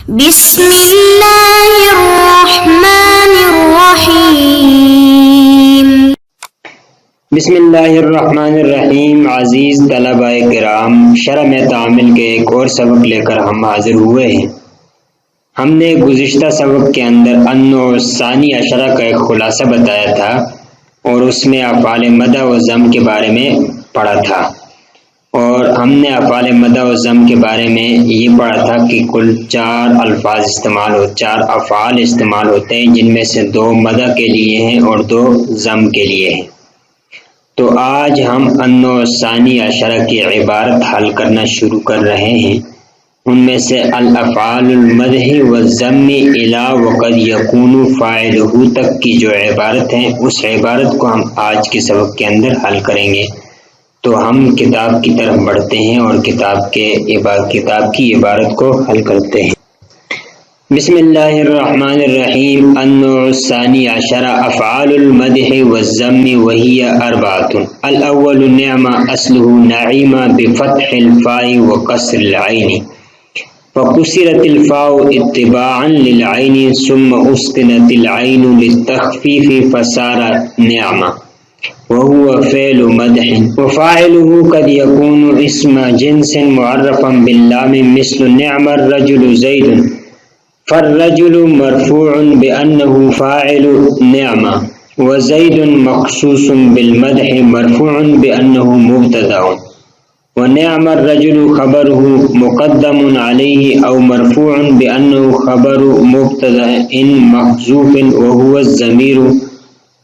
بسم اللہ الرحمن الرحیم۔ بسم اللہ الرحمن الرحیم۔ عزیز طلبہ کرام، شرح تعامل کے ایک اور سبق لے کر ہم حاضر ہوئے ہیں۔ ہم نے گزشتہ سبق کے اندر النوع الثانی عشرہ کا ایک خلاصہ بتایا تھا اور اس میں افعال مدح و ضم کے بارے میں پڑھا تھا، اور ہم نے افعال مدح و ضم کے بارے میں یہ پڑھا تھا کہ کل 4 افعال استعمال ہوتے ہیں، جن میں سے 2 مدح کے لیے ہیں اور 2 ضم کے لیے ہیں۔ تو آج ہم النوع الثانی عشرہ کی عبارت حل کرنا شروع کر رہے ہیں۔ ان میں سے الافعال المدح والضم الی وقد یکون فاعلہ تک کی جو عبارت ہیں، اس عبارت کو ہم آج کے سبق کے اندر حل کریں گے۔ تو ہم کتاب کی طرف بڑھتے ہیں اور کتاب کی عبارت کو حل کرتے ہیں۔ بسم اللہ الرحمن الرحیم۔ النوع الثانی عشرہ افعال المدح والضم وہی 4۔ الاول نعمہ اصلہ نعیمہ بفتح الفاء وکسر العین، فکسرت الفاء اتباعا للعین ثم اسکنت العین للتخفیف فصار نعمہ وهو فعل مدح، وفاعله قد يكون اسم جنس معرفا باللام مثل نعم الرجل زيد، فالرجل مرفوع بأنه فاعل نعمة، وزيد مخصوص بالمدح مرفوع بأنه مبتدأ، ونعم الرجل خبره مقدم عليه أو مرفوع بأنه خبر مبتدأ محذوف وهو الضمير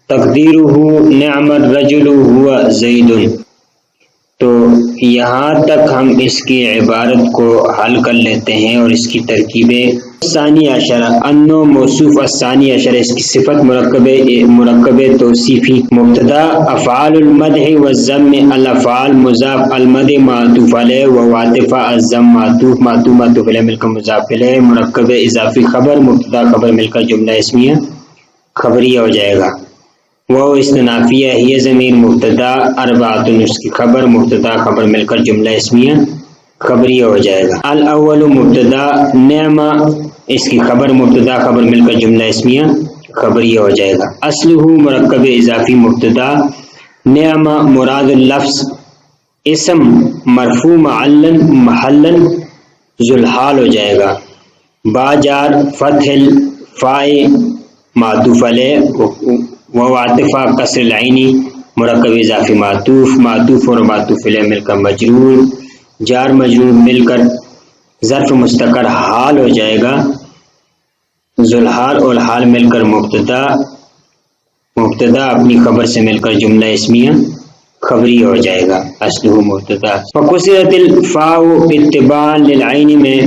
تقدیرہ نعم الرجل هو زید۔ تو یہاں تک ہم اس کی عبارت کو حل کر لیتے ہیں اور اس کی ترکیبیں۔ ثانی عشرہ النوع موصوف الثانی عشرہ، اس کی صفت مرکب توصیفی۔ مبتدا افعال المدح والضم الافعال مضاف، المدح معطوف علیہ، وعاطفہ الضم معطوف علیہ مل کر مضاف علیہ، مرکب اضافی خبر مبتدا خبر مل کر جملہ اسمیہ خبریہ ہو جائے گا۔ وہ استنافیہ ہی ضمیر مبتدا 4، اس کی خبر مبتدا خبر مل کر جملہ اسمیہ خبریہ ہو جائے گا۔ الاول مبتدا نعمہ، اس کی خبر مبتدا خبر مل کر جملہ اسمیہ خبریہ ہو جائے گا۔ اصلہ مرکب اضافی مبتدا نعمہ مراد اللفظ اسم مرفوع محلا ذوالحال ہو جائے گا۔ با جار فتح الفاء معطوف علیہ، وعاطفہ کسر العینی مرکب اضافی معطوف اور معطوف علیہ مل کر مجرور، جار مجرور مل کر ظرف مستقر حال ہو جائے گا۔ ذوالحال اور حال مل کر مبتدا اپنی خبر سے مل کر جملہ اسمیہ خبری ہو جائے گا۔ اصلہ مبتدا۔ فکسرت الفاء اتباعا للعین میں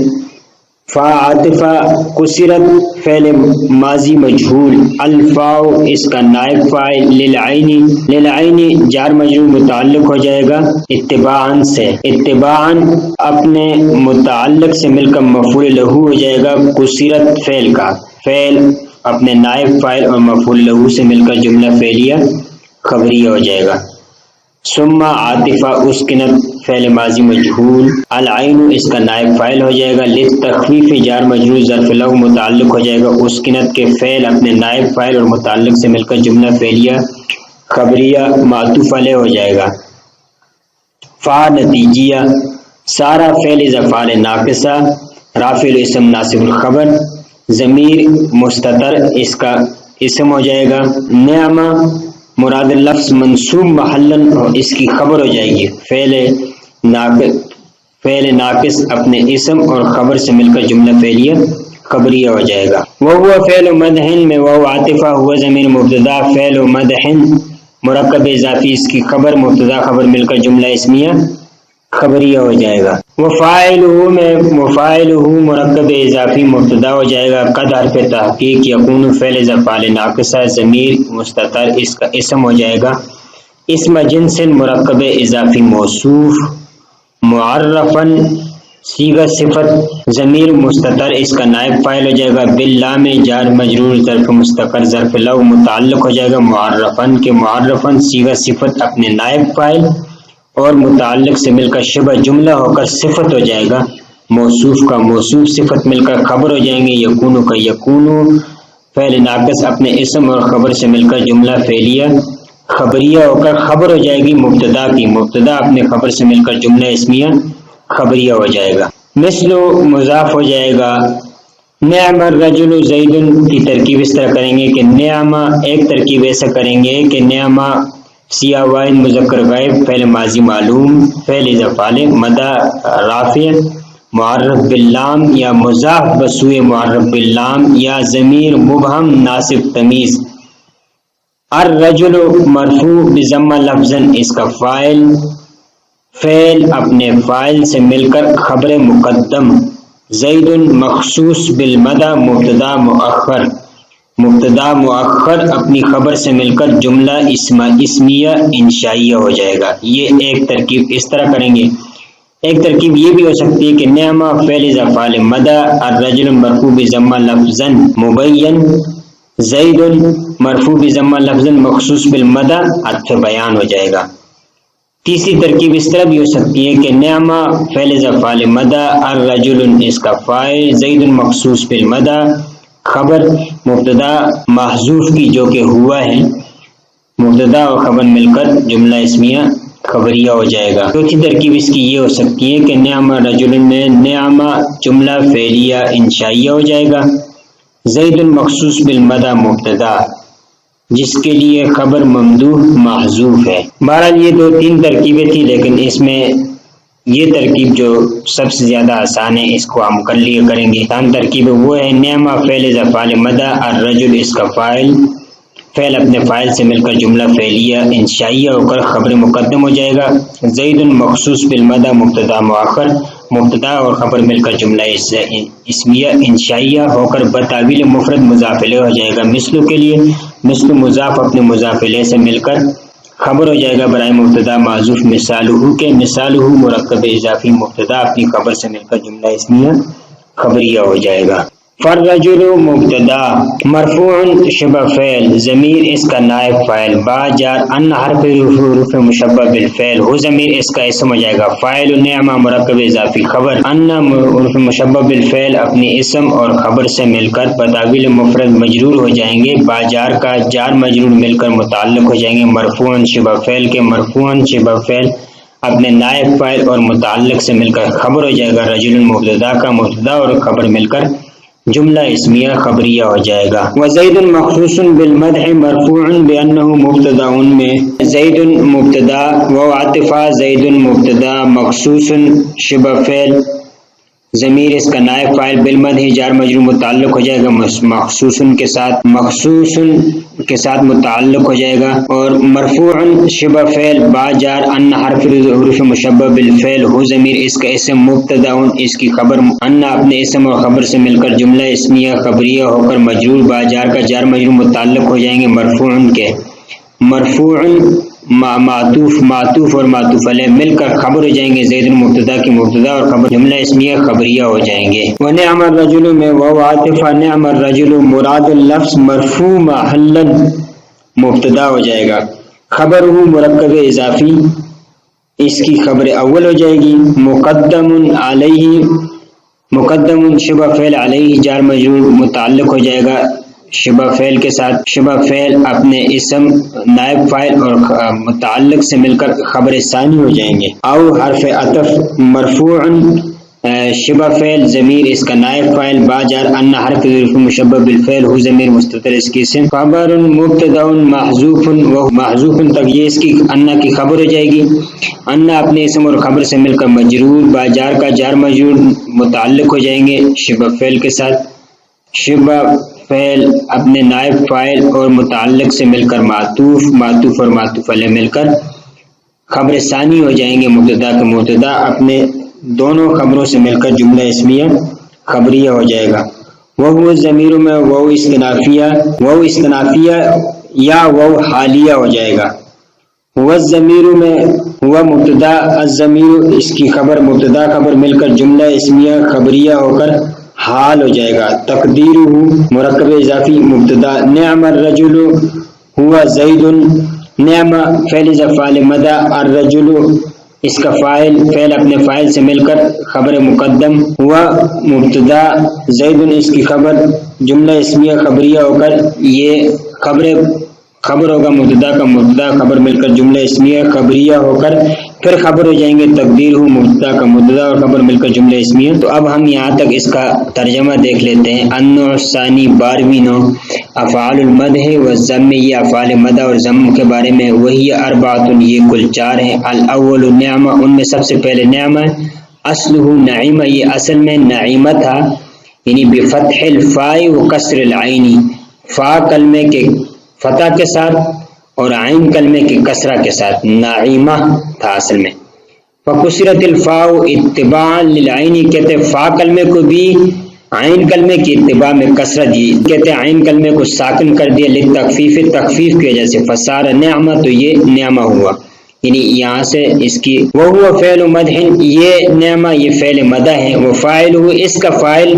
فا عاطفہ، کسرت فعل ماضی مجہول، الفاء اس کا نائب فاعل، للعین جار مجرور متعلق ہو جائے گا اتباعاً سے، اتباعاً اپنے متعلق سے مل کر مفعول لہ ہو جائے گا۔ کسرت فعل اپنے نائب فاعل اور مفعول لہ سے مل کر جملہ فعلیہ خبریہ ہو جائے گا۔ ثم عاطفہ اسکنت فعل ماضی مجہول، العین اس کا نائب فاعل ہو جائے گا، للتخفیف جار مجرور ظرف لہ متعلق ہو جائے گا اسکنت کے فعل اپنے نائب فاعل اور متعلق سے مل کر جملہ فعلیہ خبریہ معطوف علیہ ہو جائے گا۔ فا نتیجیہ، سارا فعل افعال ناقصہ، رافع الاسم ناصب الخبر، ضمیر مستتر اس کا اسم ہو جائے گا۔ نعمہ مراد لفظ منصوب محلا، اس کی خبر ہو جائے گی فعل ناقص اپنے اسم اور خبر سے مل کر جملہ فعلیہ خبریہ ہو جائے گا۔ وہو فعل مدح میں وہو عاطفہ ہوا ضمیر مبتدا فعل مدح مرکب اضافی، اس کی خبر مبتدا خبر مل کر جملہ اسمیہ خبریہ ہو جائے گا۔ وفاعلہ مرکب اضافی مبتدا ہو جائے گا، قد حرف تحقیق، یکون فعل افعال ناقصہ ضمیر مستتر اس کا اسم ہو جائے گا۔ اسم جنس مرکب اضافی موصوف، معرفن صیغہ صفت ضمیر مستتر اس کا نائب فاعل ہو جائے گا، باللام جار مجرور ظرف مستقر ظرف لو متعلق ہو جائے گا معرفن کے، معرفن صیغہ صفت اپنے نائب فاعل اور متعلق سے مل کر شبہ جملہ ہو کر صفت ہو جائے گا، موصوف کا موصوف صفت مل کر خبر ہو جائیں گے، یکونو کا یکونو فعل ناقص اپنے اسم اور خبر سے مل کر جملہ فعلیہ خبریہ ہو کر خبر ہو جائے گی مبتدا کی، مبتدا اپنے خبر سے مل کر جملہ اسمیہ خبریہ ہو جائے گا۔ مثل مضاف ہو جائے گا، نعم الرجل زید کی ترکیب اس طرح کریں گے کہ نعمہ ایک ترکیب ایسا کریں گے کہ نعمہ سیاہ واحد مذکر غائب فعل ماضی معلوم فعل افعال مدہ رافع معرف باللام یا مضاف بسوء معرف باللام یا ضمیر مبہم ناصب تمیز۔ الرجل مرفوع بضمہ لفظا اس کا فعل اپنے فاعل سے مل کر خبر مقدم، زید مخصوص بالمدہ مبتدا مؤخر اپنی خبر سے مل کر جملہ اسمیہ انشائیہ ہو جائے گا۔ یہ ایک ترکیب اس طرح کریں گے۔ ایک ترکیب یہ بھی ہو سکتی ہے کہ نعمہ فعل افعال مدہ الرجل مرفوع بضمہ لفظا مبین، زید مرفوع بضمہ لفظا مخصوص بالمدہ عطف بیان ہو جائے گا۔ تیسری ترکیب اس طرح بھی ہو سکتی ہے کہ نعمہ فعل افعال مدہ الرجل اس کا فاعل، زید مخصوص بالمدہ خبر مبتدا محذوف کی جو کہ ہوا ہے، مبتدا اور خبر مل کر جملہ اسمیہ خبریہ ہو جائے گا۔ چوتھی ترکیب اس کی یہ ہو سکتی ہے کہ نعمہ رجل میں نعمہ جملہ فعلیہ انشائیہ ہو جائے گا، زید مخصوص بالمدہ مبتدا جس کے لیے خبر ممدوح محذوف ہے۔ بہرحال یہ دو تین ترکیبیں تھی، لیکن اس میں یہ ترکیب جو سب سے زیادہ آسان ہے اس کو ہم کر لیے کریں گے۔ آسان ترکیب وہ ہے نعمہ فعل افعال مدہ الرجل اس کا فعل اپنے فاعل سے مل کر جملہ فعلیہ انشائیہ ہو کر خبر مقدم ہو جائے گا، زید مخصوص بالمدہ مبتدا مؤخر مبتدا اور خبر مل کر جملہ اسمیہ انشائیہ ہو کر بتاویل مفرد مضاف الیہ ہو جائے گا۔ مثلو کے لیے مثل مضاف اپنے مضاف الیہ سے مل کر خبر ہو جائے گا برائے مبتدا معذوف مثالہ کے، مثالہ مرکب اضافی مبتدا اپنی خبر سے مل کر جملہ اسمیہ خبریہ ہو جائے گا۔ فالرجل مبتدا مرفوع شبہ فعل ضمیر اس کا نائب فاعل با جار ان حرف حروف مشبہ بالفعل ہو ضمیر اس کا اسم ہو جائے گا، فاعل نعمہ مرکب اضافی خبر ان حروف مشبہ بالفعل اپنی اسم اور خبر سے مل کر بتاویل مفرد مجرور ہو جائیں گے، با جار کا جار مجرور مل کر متعلق ہو جائیں گے مرفوع شبہ فعل کے، مرفوع شبہ فعل اپنے نائب فاعل اور متعلق سے مل کر خبر ہو جائے گا، رجل مبتدا کا مبتدا اور خبر مل کر جملہ اسمیہ خبریہ ہو جائے گا۔ وزید مخصوص بالمدح مرفوع بانہ مبتدا میں زید مبتدا و عاطفہ زید مبتدا مخصوص شبہ فعل ضمیر اس کا نائب فاعل بالمدح جار مجرور متعلق ہو جائے گا، مخصوص کے ساتھ متعلق ہو جائے گا، اور مرفوع شبہ فعل با جار ان حرف حروف مشبہ بالفعل ہو ضمیر اس کا اسم مبتدا اس کی خبر ان اپنے اسم اور خبر سے مل کر جملہ اسمیہ خبریہ ہو کر مجرور با جار کا جار مجرور متعلق ہو جائیں گے مرفوع کے، مرفوع معطوف اور معطوف علیہ مل کر خبر ہو جائیں گے، زید مبتدا کی مبتدا اور خبر جملہ اسمیہ خبریہ ہو جائیں گے۔ ونعم الرجل میں واو عاطفہ نعم الرجل مراد اللفظ مرفوع محلا مبتدا ہو جائے گا، خبر ہو مرکب اضافی اس کی خبر اول ہو جائے گی، مقدم شبہ فعل علیہ جار مجرور متعلق ہو جائے گا شبہ فعل کے ساتھ، شبہ فعل اپنے اسم نائب فاعل اور متعلق سے مل کر خبر ثانی ہو جائیں گے، او حرف عطف مرفوع شبہ فعل ضمیر اس کا نائب فاعل با جار ان حرف حروف مشبہ بالفعل ہو ضمیر مستتر اس کی اسم، خبر مبتدا محذوف و محذوف تک یہ اس کی ان کی خبر ہو جائے گی، ان اپنے اسم اور خبر سے مل کر مجرور با جار کا جار مجرور متعلق ہو جائیں گے شبہ فعل کے ساتھ، شبہ فعل اپنے نائب فاعل اور متعلق سے مل کر معطوف اور معطوف علیہ مل کر خبر ثانی ہو جائیں گے، مبتدا کے مبتدا اپنے دونوں خبروں سے مل کر جملہ اسمیہ خبریہ ہو جائے گا۔ وہ ضمیروں میں وہ استنافیہ یا وہ حالیہ ہو جائے گا، وہ ضمیروں میں وہ مبتدا الضمیر اس کی خبر مبتدا خبر مل کر جملہ اسمیہ خبریہ ہو کر حال ہو جائے گا، تقدیر مرکب اضافی مبتدا نعم الرجل ہوا زید، نعم فعل افعال مدہ الرجل اس کا فعل اپنے فاعل سے مل کر خبر مقدم ہوا، مبتدا زید اس کی خبر، جملہ اسمیہ خبریہ ہو کر یہ خبر ہوگا، مبتدا کا مبتدا خبر مل کر جملہ اسمیہ خبریہ ہو کر پھر خبر ہو جائیں گے، تقدیر ہو مبتدا کا مبتدا اور خبر مل کر جملہ اسمیہ۔ تو اب ہم یہاں تک اس کا ترجمہ دیکھ لیتے ہیں۔ النوع الثانی 12ویں نوع افعال المدح والذم، یہ افعال مدح اور ذم کے بارے میں، وہی اربعۃ، یہ کل 4 ہیں۔ الاول نعمہ، ان میں سب سے پہلے نعمہ، اصلہ نعیمہ، یہ اصل میں نعیمہ تھا، یعنی بفتح الفاء وکسر العین، فا کلمے کے فتح کے ساتھ اور عین کلمے کے کسرہ کے ساتھ نعیمہ تھا اصل میں۔ فکسرت الفاء اتباعا للعین، کہتے فا کلمے کو بھی عین کلمے کی اتباع میں کسرہ دی، کہتے عین کلمے کو ساکن کر دیا للتخفیف، تخفیف کی وجہ سے، فصار نعمہ، تو یہ نعمہ ہوا، یعنی یہاں سے اس کی وہو فعل مدح، یہ نعمہ یہ فعل مدح ہے، وہ فاعل ہو، اس کا فاعل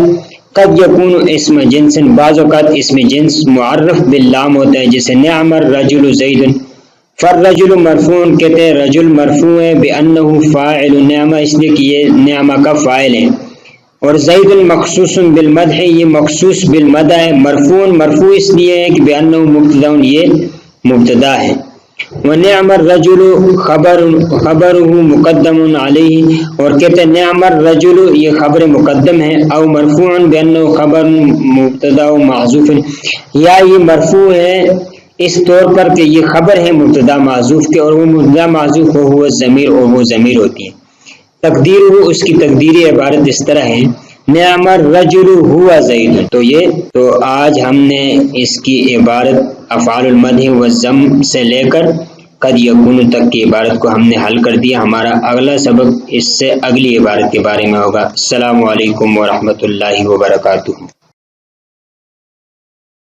قد یکون اسم جنس، بعض اوقات اسم جنس معرف باللام ہوتا ہے، جیسے نعم الرجل زید، فالرجل مرفوع، کہتے ہیں رجل مرفوع ہے بانہ فاعل نعمہ، اس لیے کہ یہ نعمہ کا فاعل ہے، اور زید مخصوص بالمدح، یہ مخصوص بالمدح ہے، مرفوع اس لیے ہے کہ بانہ مبتدا، یہ مبتدا ہے، ونعم الرجل خبرہ مقدم علیہ، اور کہتے ہیں نعم الرجل، یہ خبر مقدم ہے، او مرفوع بانہ خبر مبتدا محذوف، یا یہ مرفوع ہے اس طور پر کہ یہ خبر ہے مبتدا محذوف کے، اور وہ مبتدا محذوف ہو ضمیر، اور وہ ضمیر ہوتی ہے۔ تقدیر ہو، اس کی تقدیری عبارت اس طرح ہے نعم الرجل ہوا زید، تو آج ہم نے اس کی عبارت افعال المدح والذم سے لے کر قد یکون تک کی عبارت کو ہم نے حل کر دیا۔ ہمارا اگلا سبق اس سے اگلی عبارت کے بارے میں ہوگا۔ السلام علیکم ورحمۃ اللہ وبرکاتہ۔